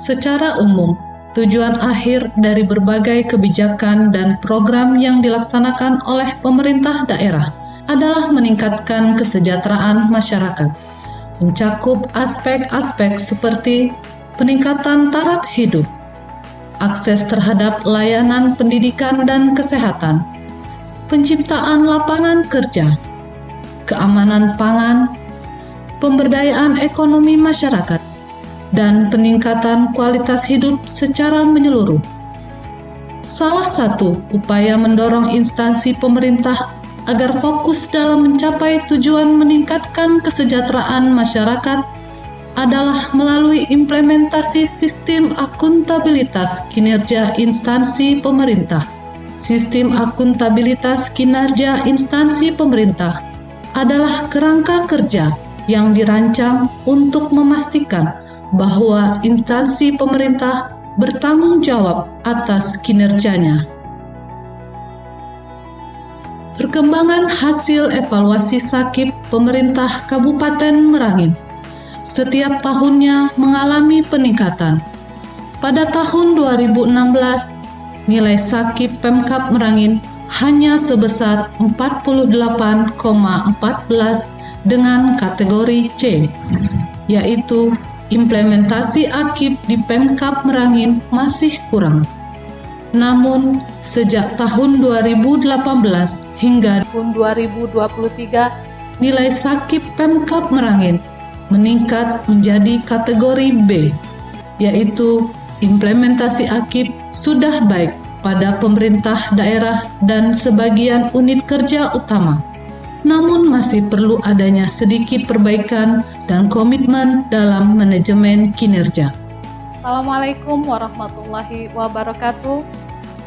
Secara umum, tujuan akhir dari berbagai kebijakan dan program yang dilaksanakan oleh pemerintah daerah adalah meningkatkan kesejahteraan masyarakat, mencakup aspek-aspek seperti peningkatan taraf hidup, akses terhadap layanan pendidikan dan kesehatan, penciptaan lapangan kerja, keamanan pangan, pemberdayaan ekonomi masyarakat, dan peningkatan kualitas hidup secara menyeluruh. Salah satu upaya mendorong instansi pemerintah agar fokus dalam mencapai tujuan meningkatkan kesejahteraan masyarakat adalah melalui implementasi sistem akuntabilitas kinerja instansi pemerintah. Sistem akuntabilitas kinerja instansi pemerintah adalah kerangka kerja yang dirancang untuk memastikan bahwa instansi pemerintah bertanggung jawab atas kinerjanya. Perkembangan hasil evaluasi SAKIP pemerintah Kabupaten Merangin setiap tahunnya mengalami peningkatan. Pada tahun 2016, nilai SAKIP Pemkab Merangin hanya sebesar 48,14 dengan kategori C, yaitu implementasi AKIP di Pemkab Merangin masih kurang. Namun, sejak tahun 2018 hingga tahun 2023, nilai SAKIP Pemkab Merangin meningkat menjadi kategori B, yaitu implementasi AKIP sudah baik pada pemerintah daerah dan sebagian unit kerja utama. Namun masih perlu adanya sedikit perbaikan dan komitmen dalam manajemen kinerja. Assalamualaikum warahmatullahi wabarakatuh.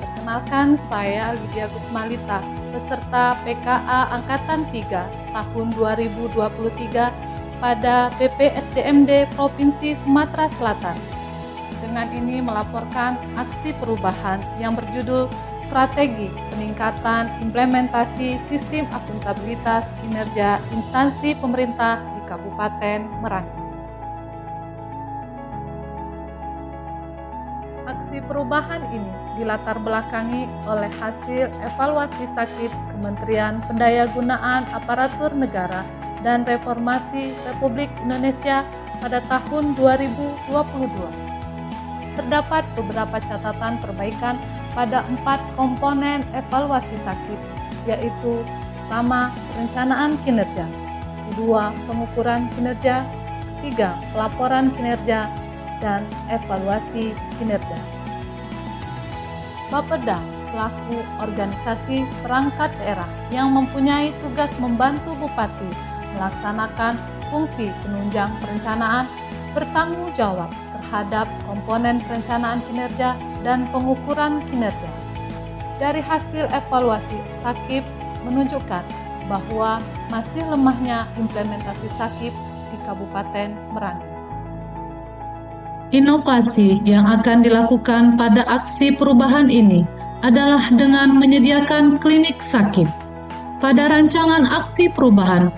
Perkenalkan, saya Lydia Gusmalita, peserta PKA Angkatan 3 tahun 2023 pada BPSDMD Provinsi Sumatera Selatan. Dengan ini melaporkan aksi perubahan yang berjudul Strategi Peningkatan Implementasi Sistem Akuntabilitas Kinerja Instansi Pemerintah di Kabupaten Merangin. Aksi perubahan ini dilatar belakangi oleh hasil evaluasi SAKIP Kementerian Pendayagunaan Aparatur Negara dan Reformasi Republik Indonesia pada tahun 2022. Terdapat beberapa catatan perbaikan pada 4 komponen evaluasi SAKIP, yaitu pertama, perencanaan kinerja, kedua, pengukuran kinerja, ketiga, pelaporan kinerja, dan evaluasi kinerja. Bapeda selaku organisasi perangkat daerah yang mempunyai tugas membantu Bupati melaksanakan fungsi penunjang perencanaan bertanggung jawab terhadap komponen perencanaan kinerja dan pengukuran kinerja. Dari hasil evaluasi, SAKIP menunjukkan bahwa masih lemahnya implementasi SAKIP di Kabupaten Merangin. Inovasi yang akan dilakukan pada aksi perubahan ini adalah dengan menyediakan klinik SAKIP. Pada rancangan aksi perubahan,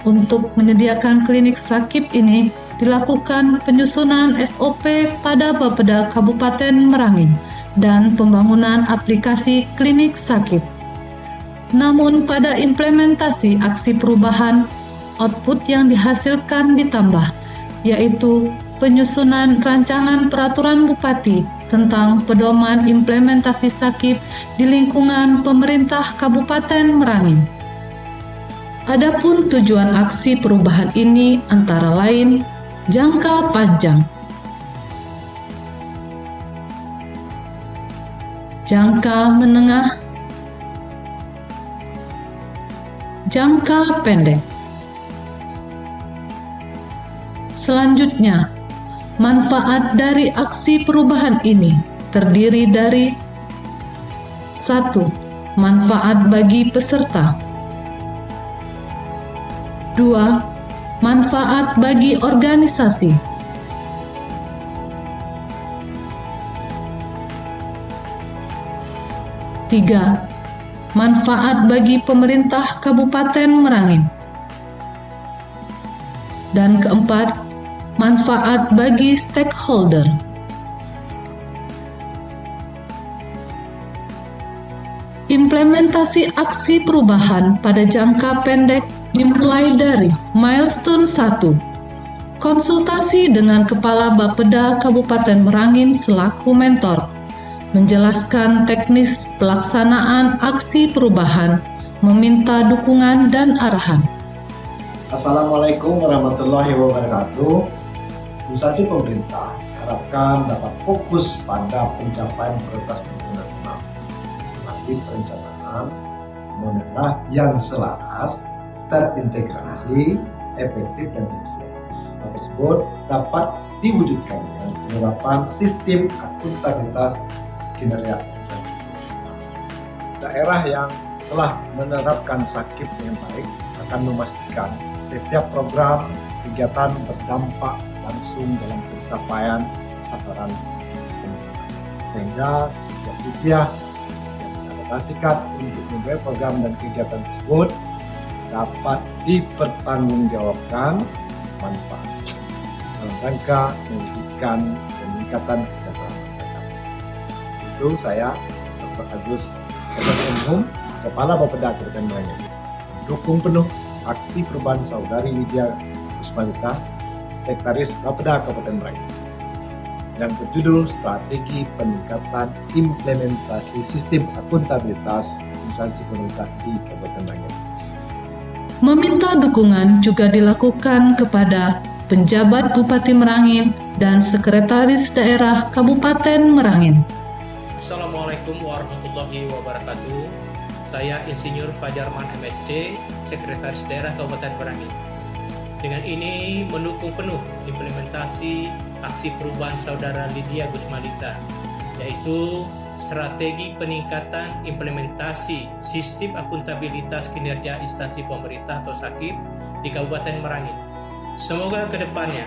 untuk menyediakan klinik SAKIP ini dilakukan penyusunan SOP pada Bapeda Kabupaten Merangin dan pembangunan aplikasi klinik SAKIP. Namun pada implementasi aksi perubahan, output yang dihasilkan ditambah, yaitu penyusunan rancangan peraturan Bupati tentang pedoman implementasi SAKIP di lingkungan pemerintah Kabupaten Merangin. Adapun tujuan aksi perubahan ini antara lain jangka panjang, jangka menengah, jangka pendek. Selanjutnya, manfaat dari aksi perubahan ini terdiri dari 1. Manfaat bagi peserta. 2. Manfaat bagi organisasi. 3. Manfaat bagi pemerintah Kabupaten Merangin. Dan keempat, manfaat bagi stakeholder. Implementasi aksi perubahan pada jangka pendek dimulai dari milestone 1. Konsultasi dengan Kepala Bapeda Kabupaten Merangin selaku mentor, menjelaskan teknis pelaksanaan aksi perubahan, meminta dukungan dan arahan. Assalamualaikum warahmatullahi wabarakatuh. Instansi pemerintah diharapkan dapat fokus pada pencapaian prioritas pembangunan nasional melalui perencanaan daerah yang selaras, terintegrasi, efektif dan efisien. Hal tersebut dapat diwujudkan dengan penerapan sistem akuntabilitas kinerja instansi pemerintah. Daerah yang telah menerapkan SAKIP dengan baik akan memastikan setiap program kegiatan berdampak langsung dalam pencapaian sasaran pemerintah, sehingga setiap rupiah yang dialokasikan untuk membiayai program dan kegiatan tersebut dapat dipertanggungjawabkan manfaat dalam rangka mewujudkan peningkatan kesejahteraan masyarakat. Itu saya, Dr. Agus SSM, Kepala Bapeda Kabupaten Merangin, dukung penuh aksi perubahan Saudari Lydia Gusmalita, Sekretaris Bapeda Kabupaten Merangin, yang berjudul Strategi Peningkatan Implementasi Sistem Akuntabilitas Instansi Pemerintah di Kabupaten Merangin. Meminta dukungan juga dilakukan kepada penjabat Bupati Merangin dan Sekretaris Daerah Kabupaten Merangin. Assalamualaikum warahmatullahi wabarakatuh. Saya Insinyur Fajarman MSc, Sekretaris Daerah Kabupaten Merangin. Dengan ini mendukung penuh implementasi aksi perubahan Saudara Lydia Gusmalita, yaitu strategi peningkatan implementasi sistem akuntabilitas kinerja instansi pemerintah atau SAKIP di Kabupaten Merangin. Semoga ke depannya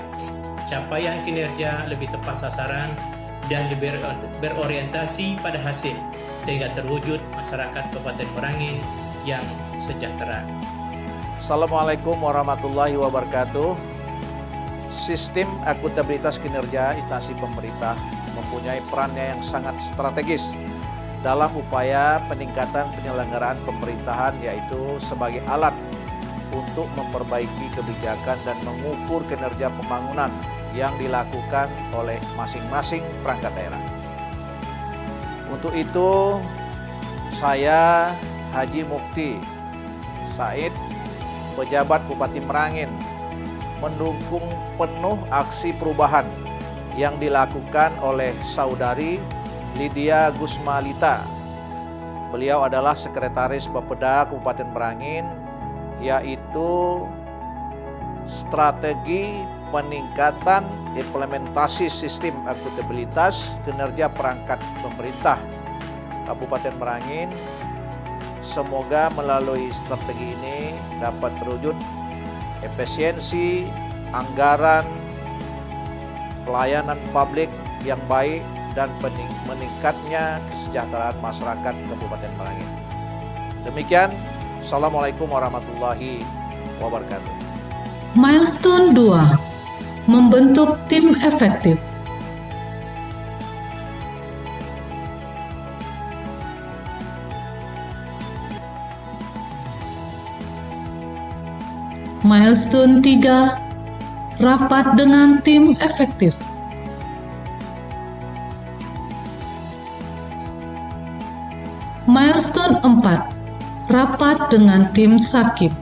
capaian kinerja lebih tepat sasaran dan lebih berorientasi pada hasil, sehingga terwujud masyarakat Kabupaten Merangin yang sejahtera. Assalamualaikum warahmatullahi wabarakatuh. Sistem akuntabilitas kinerja instansi pemerintah mempunyai perannya yang sangat strategis dalam upaya peningkatan penyelenggaraan pemerintahan, yaitu sebagai alat untuk memperbaiki kebijakan dan mengukur kinerja pembangunan yang dilakukan oleh masing-masing perangkat daerah. Untuk itu, saya Haji Mukti Said, pejabat Bupati Merangin, mendukung penuh aksi perubahan yang dilakukan oleh Saudari Lydia Gusmalita. Beliau adalah Sekretaris Bapeda Kabupaten Merangin, yaitu strategi peningkatan implementasi sistem akuntabilitas kinerja perangkat pemerintah Kabupaten Merangin. Semoga melalui strategi ini dapat terwujud efisiensi anggaran, pelayanan publik yang baik, dan meningkatnya kesejahteraan masyarakat Kabupaten Merangin. Demikian, Assalamualaikum warahmatullahi wabarakatuh. Milestone 2. Membentuk tim efektif. Milestone 3. Rapat dengan tim efektif. Milestone 4. Rapat dengan tim SAKIP.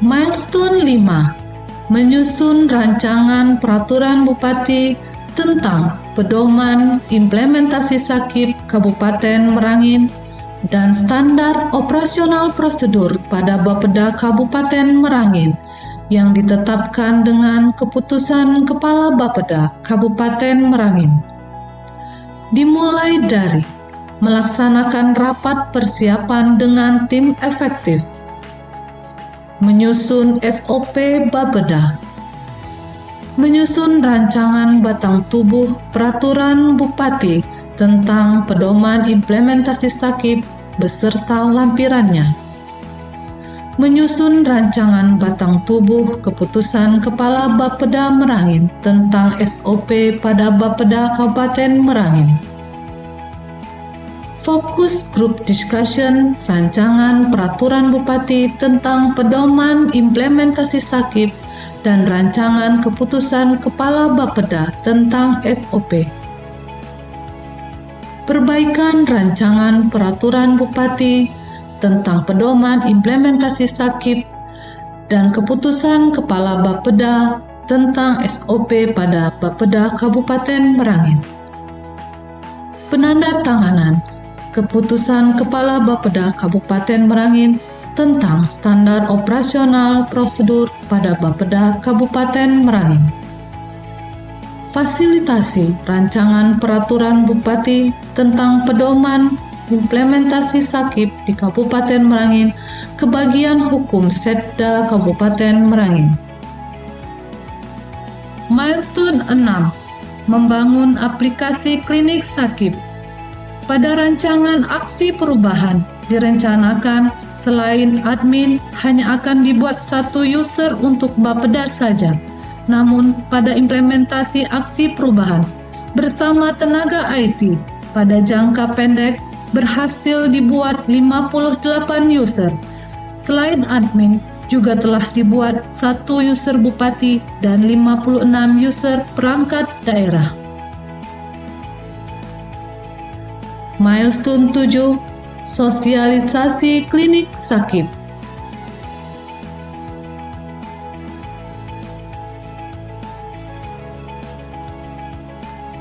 Milestone 5. Menyusun rancangan peraturan Bupati tentang pedoman implementasi Sakip Kabupaten Merangin dan standar operasional prosedur pada Bapeda Kabupaten Merangin yang ditetapkan dengan keputusan Kepala Bapeda Kabupaten Merangin. Dimulai dari melaksanakan rapat persiapan dengan tim efektif, menyusun SOP Bapeda, menyusun rancangan batang tubuh peraturan Bupati tentang pedoman implementasi Sakip beserta lampirannya, menyusun rancangan batang tubuh keputusan Kepala Bapeda Merangin tentang SOP pada Bapeda Kabupaten Merangin. Fokus Group Discussion rancangan peraturan Bupati tentang pedoman implementasi Sakip dan rancangan keputusan Kepala Bapeda tentang SOP. Perbaikan rancangan peraturan Bupati tentang pedoman implementasi Sakip dan keputusan Kepala Bapeda tentang SOP pada Bapeda Kabupaten Merangin. Penandatanganan keputusan Kepala Bapeda Kabupaten Merangin tentang standar operasional prosedur pada Bapeda Kabupaten Merangin. Fasilitasi rancangan peraturan Bupati tentang pedoman implementasi Sakip di Kabupaten Merangin ke bagian hukum Setda Kabupaten Merangin. Milestone 6. Membangun aplikasi klinik Sakip. Pada rancangan aksi perubahan direncanakan selain admin hanya akan dibuat satu user untuk Bapeda saja. Namun pada implementasi aksi perubahan bersama tenaga IT pada jangka pendek berhasil dibuat 58 user. Selain admin juga telah dibuat satu user Bupati dan 56 user perangkat daerah. Milestone 7. Sosialisasi klinik Sakip.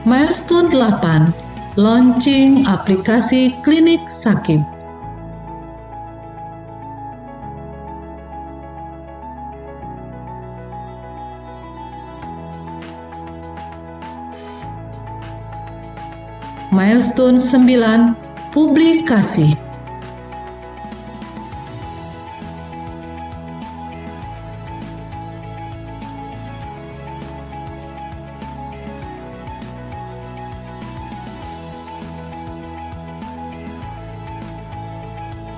Milestone 8. Launching aplikasi klinik Sakip. Milestone 9. Publikasi.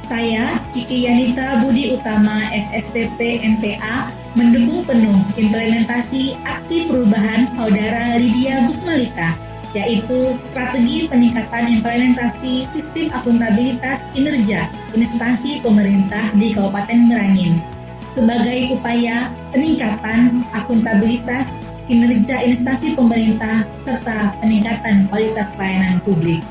Saya, Ciki Yanita Budi Utama, SSTP MTA, mendukung penuh implementasi aksi perubahan Saudara Lydia Gusmalita, yaitu strategi peningkatan implementasi sistem akuntabilitas kinerja instansi pemerintah di Kabupaten Merangin sebagai upaya peningkatan akuntabilitas kinerja instansi pemerintah serta peningkatan kualitas pelayanan publik.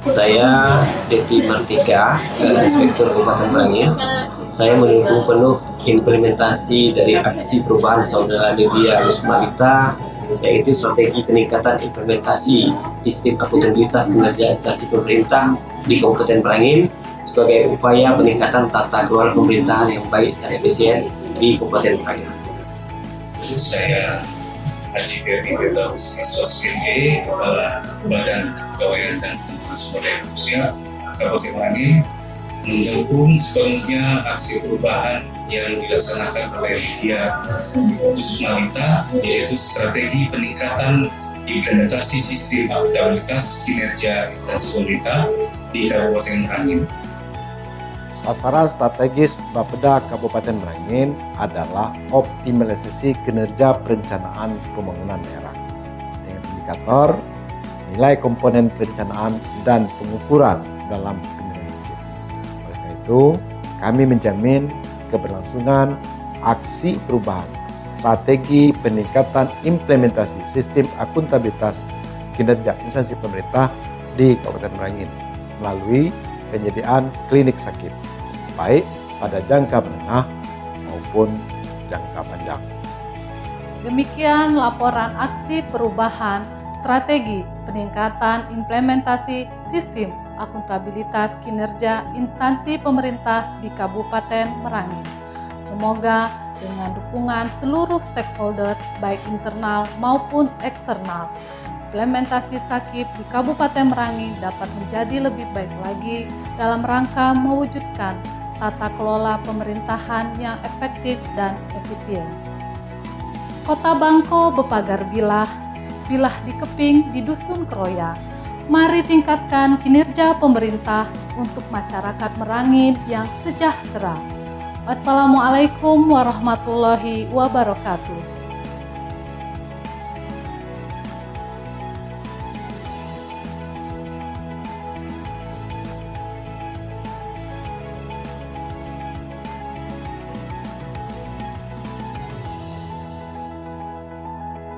Saya Devi Martika, Inspektur Kabupaten Merangin. Saya mendukung penuh implementasi dari aksi perubahan Saudara Lydia Gusmalita, yaitu strategi peningkatan implementasi sistem akuntabilitas kinerja instansi pemerintah di Kabupaten Merangin sebagai upaya peningkatan tata kelola pemerintahan yang baik dan efisien di Kabupaten Merangin. Saya Haji Ferdi Firdaus SOSCP, Kepala Badan Kepegawaian dan Sumber Manusia Kabupaten Merangin, mendukung sepenuhnya aksi perubahan yang dilaksanakan oleh Lydia Gusmalita, yaitu strategi peningkatan implementasi sistem akuntabilitas kinerja instansi pemerintah di Kabupaten Merangin. Sasaran strategis Bapeda Kabupaten Merangin adalah optimalisasi kinerja perencanaan pembangunan daerah dengan indikator nilai komponen perencanaan dan pengukuran dalam penilaian. Oleh karena itu, kami menjamin keberlangsungan aksi perubahan strategi peningkatan implementasi sistem akuntabilitas kinerja instansi pemerintah di Kabupaten Merangin melalui penyediaan klinik Sakip, baik pada jangka menengah maupun jangka panjang. Demikian laporan aksi perubahan strategi peningkatan implementasi sistem akuntabilitas kinerja instansi pemerintah di Kabupaten Merangin. Semoga dengan dukungan seluruh stakeholder baik internal maupun eksternal, implementasi SAKIP di Kabupaten Merangin dapat menjadi lebih baik lagi dalam rangka mewujudkan tata kelola pemerintahan yang efektif dan efisien. Kota Bangko bepagar bilah dikeping di Dusun Kroya. Mari tingkatkan kinerja pemerintah untuk masyarakat Merangin yang sejahtera. Wassalamualaikum warahmatullahi wabarakatuh.